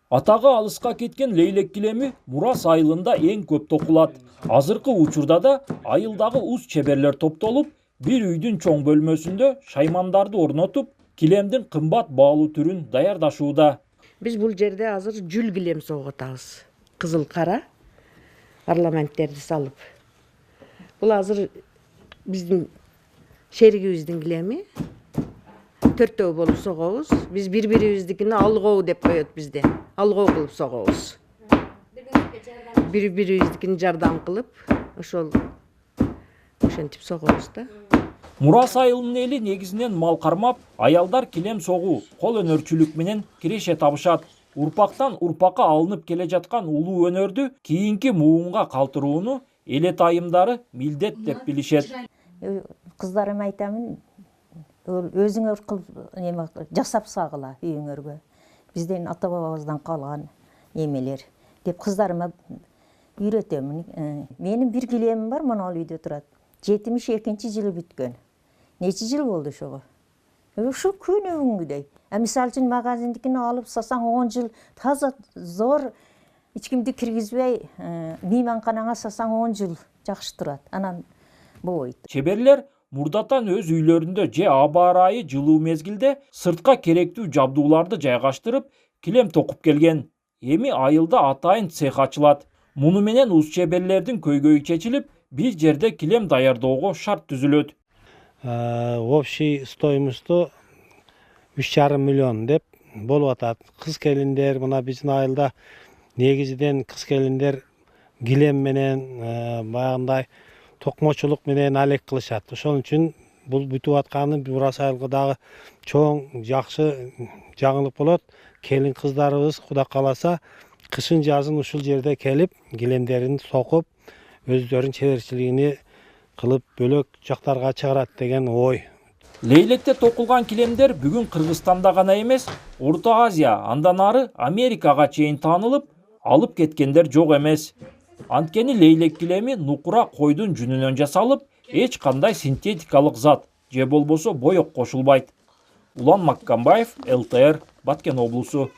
Атағы алыска кеткен лейлек килеми Мурас айылында эң көп токулат. Азыркы учурда да айылдагы уз чеберлер топтолуп, бир үйдүн чоң бөлмөсүндө шаймандарды орнотуп, килемдин кымбат баалуу түрүн даярдашууда. Биз бул жерде азыр жүл килем согуп атабыз. Кызыл кара орнаменттерди салып. Бул азыр биздин шеригибиздин килеми. Төртөө болуп согобуз. Биз бири-бирибиздикини алгоо деп коет бизде. Алгоо кылып согобуз. Бири-бирибиздикини жардам кылып, ошентип согобуз да. Мурас айылынын эли негизинен мал кармап, аялдар килем согуу, кол өнөрчүлүк менен киреше табышат. Урпактан урпакка алынып келе жаткан улуу өнөрдү кийинки муунга калтырууну элет айымдары милдет деп билишет. Кыздарыма айтамын, өзүңөр жасап сагыла үйүңөргө. Бизден ата бабабыздан калган эмелер деп кыздарыма үйрөтөмүн. Менин бир килемим бар, мына ал үйдө турат. 72-жылы бүткөн. Нече жыл болду ошого? Ушу күнүгүндөй. Мисалы үчүн магазиндикини алып сасаң 10 жыл таза зор, эч кимди киргизбей, мейманканаңа сасаң 10 жыл жакшы турат. Анан болбойт. Чеберлер мурдатан өз үйлөрүндө же аба ырайы жылуу мезгилде сыртка керектүү жабдууларды жайгаштырып, килем токуп келген. Эми айылда атайын цех ачылат. Муну менен уз чеберлердин көйгөйү чечилип, бир жерде килем даярдоого шарт түзүлөт. Общий стоимосту 3,5 миллион деп болуп атат. Кыз келиндер, мына биздин айылда негизиден кыз келиндер килем менен баягындай токмочулук менен алек кылышат. Ошон үчүн бул бүтүп атканы Мурас айылга дагы чоң жакшы жаңылык болот. Келин кыздарыбыз Кудай кааласа кышын жазын ушул жерде келип килемдерин сокуп, өздөрүнүн чеберчилигини кылып бөлөк жактарга чыгарат деген ой. Лейлекте токулган килемдер бүгүн Кыргызстанда гана эмес, Орто Азия, андан ары Америкага чейин таанылып, алып кеткендер жок эмес. Анткени лейлек килеми нукура койдун жүнүнөн жасалып, эч кандай синтетикалык зат же болбосо боек кошулбайт. Улан Маккамбаев, ЛТР, Баткен облусу.